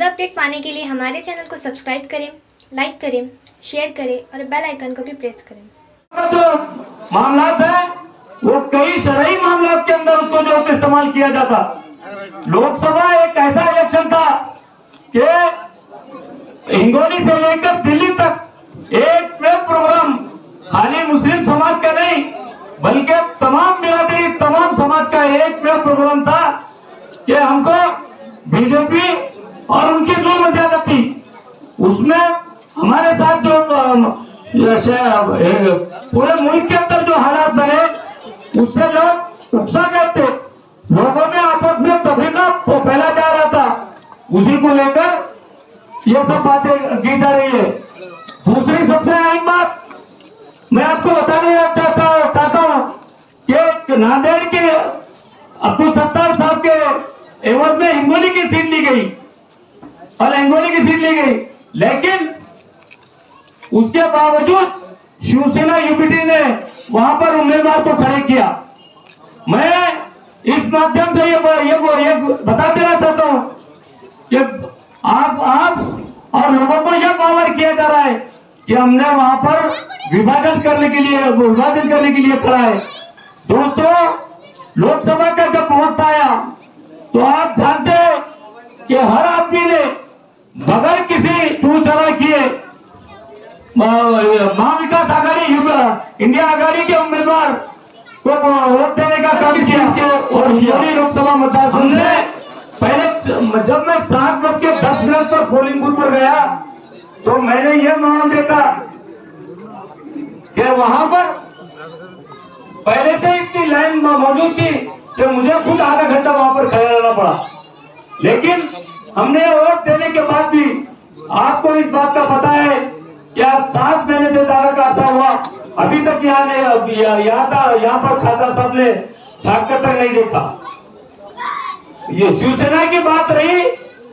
ताज़ा अपडेट पाने के लिए हमारे चैनल को सब्सक्राइब करें, लाइक करें, शेयर करें और बेल आइकन को भी प्रेस करें। जो मामलात है वो कई शरई मामलात के अंदर उसको जो इस्तेमाल किया जाता। लोकसभा एक ऐसा इलेक्शन था कि हिंगोली से लेकर दिल्ली तक एक वेब प्रोग्राम खाली मुस्लिम समाज का नहीं बल्कि तमाम बिरादरी तमाम समाज का एक वेब प्रोग्राम था कि हमको बीजेपी और उनकी जुल्म ज्यादती उसमें हमारे साथ जो पूरे मुल्क के अंदर जो हालात बने उससे लोग उकसा गए थे। लोगों में आपस में तफरीका फैला जा रहा था, उसी को लेकर ये सब बातें की जा रही है। दूसरी सबसे अहम बात मैं आपको बताने चाहता हूँ कि नांदेड़ के अब्दुल सत्तार साहब के एवज में हिंगोली की सीट ली गई और हिंगोली की सीट ली गई, लेकिन उसके बावजूद शिवसेना यूपीटी ने वहां पर उम्मीदवार को खड़े किया। मैं इस माध्यम से ये बता देना चाहता हूं कि आप और लोगों को यह पावर किया जा रहा है कि हमने वहां पर विभाजन करने के लिए खड़ा है। दोस्तों, लोकसभा का जब वक्त आया तो आप जानते हैं कि हर आदमी ने बगैर किसी चूचला किए महाविकास आघाड़ी इंडिया आघाड़ी के उम्मीदवार को वोट देने का काम किया और हिंगोली लोकसभा मतदार हमने पहले जब मैं 7:10 पर पोलिंग बूथ पर गया तो मैंने यह मांग देखा कि वहां पर पहले से इतनी लाइन मौजूद थी कि मुझे खुद आधा घंटा वहां पर खड़ा रहना पड़ा, लेकिन हमने वोट देने के बाद भी आपको इस बात का पता है कि आज 7 महीने से ज्यादा का अर्सा हुआ, अभी तक यहाँ पर खाता साहब ने साक्षात तक नहीं देखा। ये शिवसेना की बात रही,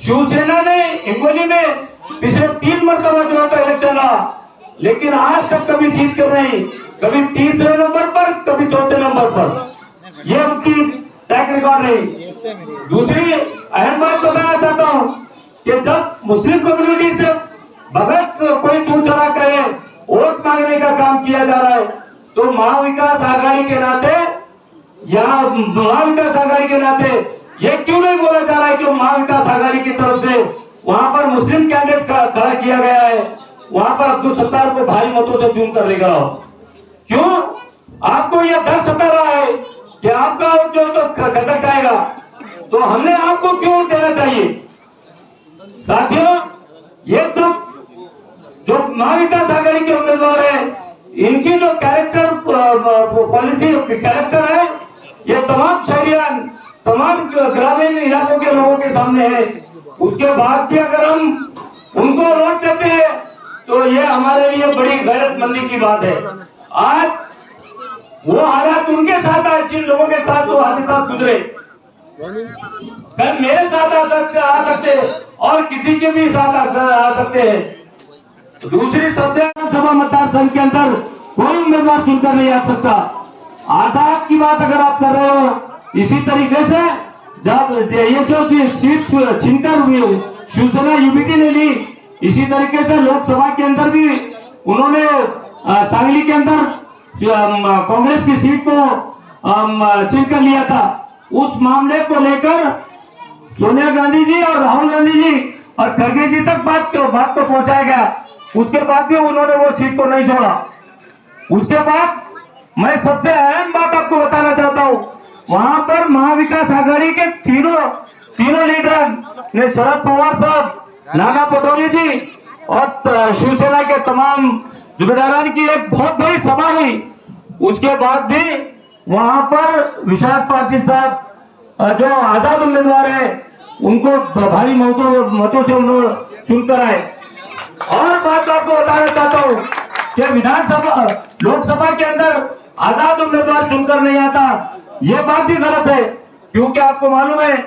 शिवसेना ने हिंगोली में पिछले 3 मरतबा जो है इलेक्शन लड़ा, लेकिन आज तक कभी जीत कर नहीं, कभी तीसरे नंबर पर कभी चौथे नंबर पर, ये उनकी ट्रैक रिकॉर्ड रही। दूसरी अहम बात बताना चाहता हूँ कि जब मुस्लिम कम्युनिटी से बगैर कोई चूचरा करे वोट मांगने का काम किया जा रहा है तो महाविकास आघाड़ी के नाते ये क्यों नहीं बोला जा रहा है कि महाविकास आघाड़ी की तरफ से वहां पर मुस्लिम कैंडिडेट खड़ा किया गया है, वहां पर अब्दुल सत्तार को भारी मतों से चुन कर लेकर आओ। क्यों आपको यह डर सता रहा है कि आपका वोट जो तो खसक जाएगा, तो हमने आपको क्यों देना चाहिए? साथियों, ये सब जो महाविकास आघाड़ी के उम्मीदवार है इनकी जो कैरेक्टर पॉलिसी कैरेक्टर है ये तमाम शहरियान तमाम ग्रामीण इलाकों के लोगों के सामने है। उसके बाद भी अगर हम उनको वोट देते हैं तो ये हमारे लिए बड़ी गैरतमंदी की बात है। आज वो हालात उनके साथ आए जिन लोगों के साथ वो हादसा सुधरे, कल मेरे साथ आ सकते और किसी के भी साथ आ सकते हैं। दूसरी सबसे सभा मतदार संघ के अंदर कोई उम्मीदवार चुनकर नहीं आ सकता। आजाद की बात अगर आप कर रहे हो, इसी तरीके से जब ये जो सीट छीनकर हुई शिवसेना यूपीटी ने ली, इसी तरीके से लोकसभा के अंदर भी उन्होंने सांगली के अंदर कांग्रेस की सीट को छीनकर लिया था। उस मामले को लेकर सोनिया गांधी जी और राहुल गांधी जी और खड़गे जी तक बात को पहुंचाया गया। उसके बाद भी उन्होंने वो सीट को नहीं छोड़ा। उसके बाद मैं सबसे अहम बात आपको बताना चाहता हूँ, वहां पर महाविकास आघाड़ी के तीनों लीडर ने शरद पवार साहब, नाना पटोले जी और शिवसेना के तमाम जुम्मेदारान की एक बहुत बड़ी सभा हुई। उसके बाद भी वहां पर विशाल पाटिल साहब जो आजाद उम्मीदवार है उनको भारी मतों से उन्होंने चुनकर आए। और बात आपको बताना चाहता हूँ कि विधानसभा लोकसभा के अंदर आजाद उम्मीदवार चुनकर नहीं आता, ये बात भी गलत है, क्योंकि आपको मालूम है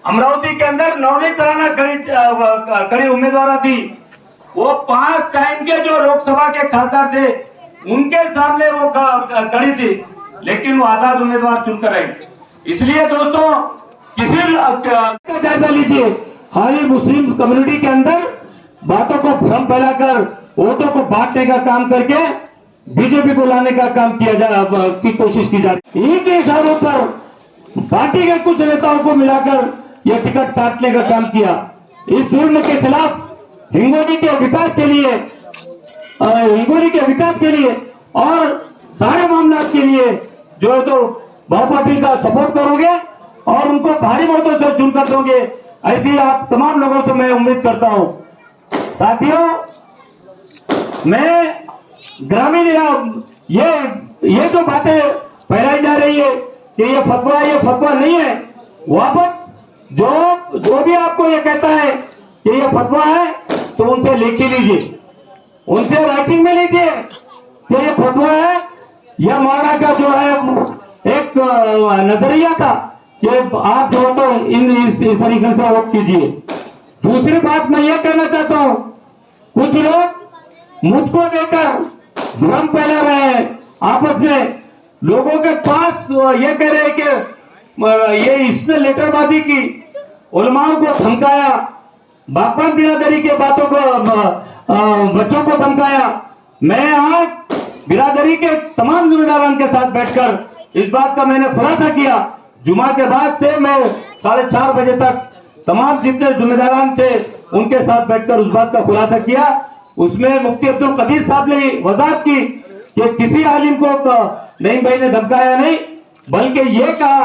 अमरावती के अंदर नवनीत राणा कड़ी उम्मीदवार थी। वो 5 टाइम के जो लोकसभा के खासदार थे उनके सामने वो खड़ी थी, लेकिन वो आजाद उम्मीदवार चुनकर आई। इसलिए दोस्तों किसी का जायजा लीजिए खाली मुस्लिम कम्युनिटी के अंदर बातों को भ्रम फैलाकर वोटों को बांटने का काम करके बीजेपी को लाने का काम की कोशिश की जा रही है। एक ही इशारों पर पार्टी के कुछ नेताओं को मिलाकर यह टिकट काटने का काम किया। इस जुर्म के खिलाफ हिंगोली के विकास के लिए और सारे मामला के लिए जो है तो भाव पाटिल का सपोर्ट करोगे और उनको भारी मतों से चुनकर दोगे, ऐसी आप तमाम लोगों से मैं उम्मीद करता हूं। साथियों, मैं ग्रामीण ये जो बातें फैलाई जा रही है कि ये फतवा नहीं है, वापस जो भी आपको ये कहता है कि ये फतवा है तो उनसे लिख लीजिए, उनसे राइटिंग में लीजिए कि ये फतवा है। यह मौलाना का जो है एक नजरिया था कि आप जो तो इस तरीके से वोट कीजिए। दूसरी बात मैं ये कहना चाहता हूं, कुछ लोग मुझको देकर भ्रम फैला रहे हैं आपस में, लोगों के पास ये कह रहे हैं कि ये इसने लेटरबाजी की, उलमाओं को धमकाया, बागबान बिरादरी के बातों को बच्चों को धमकाया। मैं आज बिरादरी के तमाम जिम्मेदारान के साथ बैठकर इस बात का मैंने खुलासा किया। जुमा के बाद से मैं 4:30 बजे तक तमाम जितने जिम्मेदारान थे उनके साथ बैठकर उस बात का खुलासा किया। उसमें मुफ्ती अब्दुल कदीर साहब ने वजाहत की कि किसी आलिम को नईम भाई ने धमकाया नहीं, बल्कि ये कहा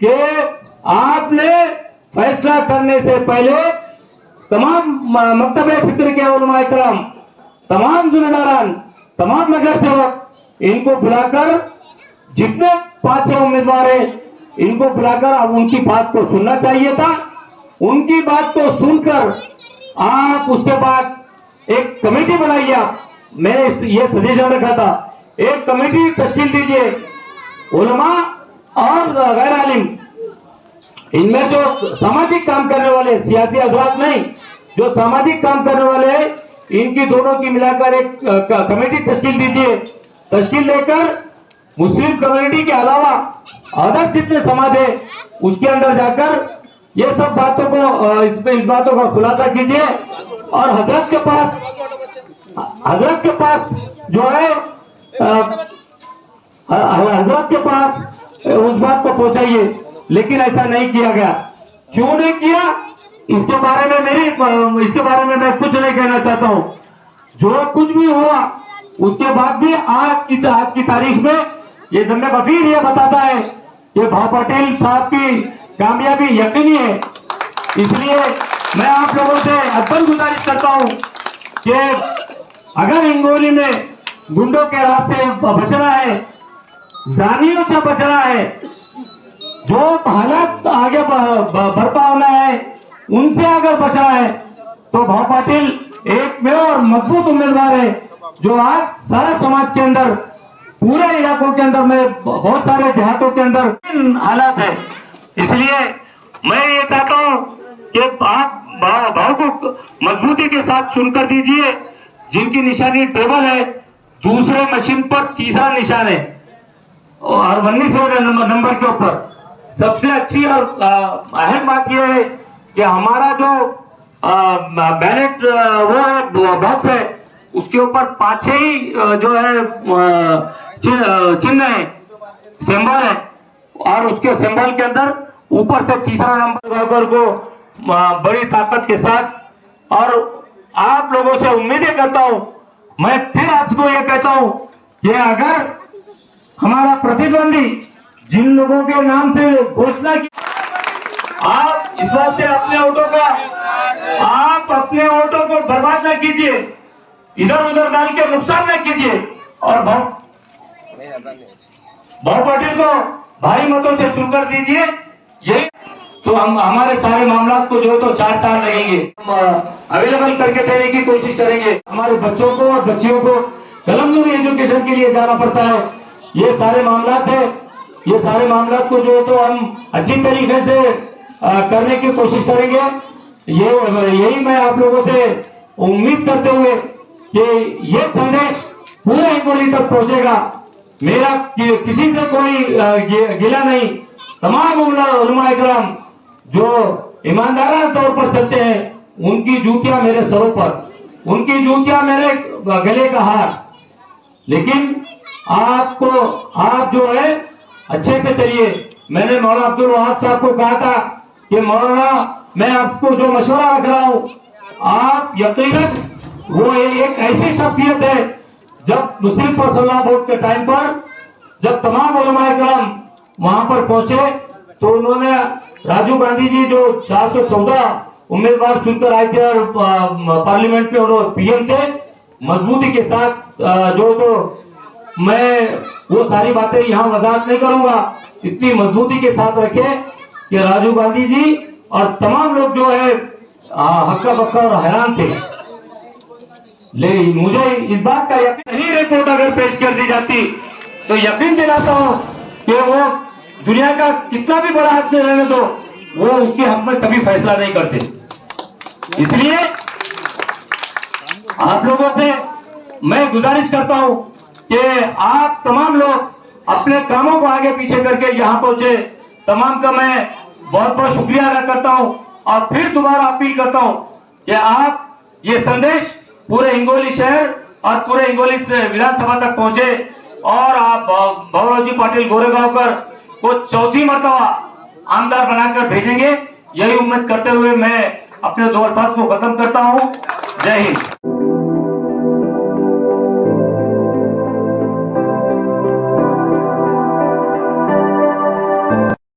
कि आपने फैसला करने से पहले तमाम मकतबे फिक्र के उलमा इकराम, तमाम जिम्मेदारान, तमाम नगर सेवक, इनको बुलाकर जितने 5-6 उम्मीदवार हैं इनको बुलाकर अब उनकी बात को सुनना चाहिए था। उनकी बात को सुनकर आप उसके बाद एक कमेटी बनाइए। आप मैंने ये सजेशन रखा था, एक कमेटी तश्कील दीजिए, उलमा और गैर आलिम, इनमें जो सामाजिक काम करने वाले, सियासी हजरात नहीं, जो सामाजिक काम करने वाले हैं, इनकी दोनों की मिलाकर एक कमेटी तश्कील दीजिए। तश्कील देकर मुस्लिम कम्युनिटी के अलावा अदर जितने समाज है उसके अंदर जाकर ये सब बातों को इस बातों का खुलासा कीजिए और हजरत के पास जो है हजरत के पास उस बात को पहुंचाइए। लेकिन ऐसा नहीं किया गया। क्यों नहीं किया, इसके बारे में मैं कुछ नहीं कहना चाहता हूं। जो कुछ भी हुआ उसके बाद भी आज की तारीख में ये ज़िम्मे गफीर ये बताता है कि भाव पाटिल साहब की कामयाबी यकीनी है। इसलिए मैं आप लोगों से अव्वल गुजारिश करता हूं कि अगर हिंगोली में गुंडों के रात से बचना है, जानियों से बचना है, जो हालात आगे बर्पा होना है उनसे अगर बचना है, तो भाव पाटिल एक में और मजबूत उम्मीदवार है जो आज सारे समाज के अंदर, पूरे इलाकों के अंदर में, बहुत सारे देहातों के अंदर हालात है। इसलिए मैं ये चाहता हूं कि आप भाव को मजबूती के साथ चुनकर दीजिए। जिनकी निशानी टेबल है, दूसरे मशीन पर तीसरा निशान है और 19 नंबर के ऊपर सबसे अच्छी और अहम बात यह है कि हमारा जो बैलेट वो है बॉक्स है, उसके ऊपर 5 ही जो है चिन्ह है, सिंबल है, और उसके सिंबल के अंदर ऊपर से तीसरा नंबर को बड़ी ताकत के साथ। और आप लोगों से उम्मीदें करता हूं, मैं फिर आपको ये कहता हूं कि अगर हमारा प्रतिद्वंदी जिन लोगों के नाम से घोषणा की, आप इस बात से अपने वोटों को बर्बाद न कीजिए, इधर उधर डाल के नुकसान न कीजिए और भाव पाटिल को भारी मतों से चुनकर दीजिए। यही तो हम हमारे सारे मामला को जो तो 4 साल लगेंगे, अवेलेबल करके देने की कोशिश करेंगे। हमारे बच्चों को और बच्चियों को कलमनूरी एजुकेशन के लिए जाना पड़ता है। ये सारे मामला है, ये सारे मामला को जो तो हम अच्छी तरीके से करने की कोशिश करेंगे। यही मैं आप लोगों से उम्मीद करते हुए कि ये संदेश पूरे हिंगोली तक पहुंचेगा। मेरा किसी से कोई गिला नहीं, तमाम उलमा इकराम जो ईमानदाराना तौर पर चलते हैं, उनकी जूतियां मेरे सरों पर, उनकी जूतियां मेरे गले का हार। लेकिन आपको आप जो है अच्छे से चलिए। मैंने मौलाना अब्दुल वहाब साहब को कहा था कि मौलाना मैं आपको जो मशवरा रख रहा हूं, आप यकीनन वो एक ऐसी शख्सियत है, जब मुस्लिम पर्सनल बोर्ड के टाइम पर जब तमाम उलमाए किराम वहां पर पहुंचे तो उन्होंने राजीव गांधी जी जो 414 उम्मीदवार चुनकर आए थे और पार्लियामेंट में उन्होंने पीएम थे, मजबूती के साथ जो तो मैं वो सारी बातें यहां वजाहत नहीं करूंगा, इतनी मजबूती के साथ रखे कि राजीव गांधी जी और तमाम लोग जो है हक्का बक्का और हैरान थे। ले मुझे इस बात का यकीन नहीं, रिपोर्ट अगर पेश कर दी जाती तो यकीन दिलाता हूं कि वो दुनिया का कितना भी बड़ा हक रहने दो, वो उसके हक में कभी फैसला नहीं करते। इसलिए आप लोगों से मैं गुजारिश करता हूं कि आप तमाम लोग अपने कामों को आगे पीछे करके यहां पहुंचे। तमाम का मैं बहुत बहुत शुक्रिया अदा करता हूं और फिर दोबारा अपील करता हूं कि आप ये संदेश पूरे हिंगोली शहर और पूरे हिंगोली विधानसभा तक पहुंचे और आप भवराव जी पाटिल गोरेगांवकर को चौथी मर्तबा आमदार बनाकर भेजेंगे, यही उम्मीद करते हुए मैं अपने दो अल्फाज को खत्म करता हूं। जय हिंद।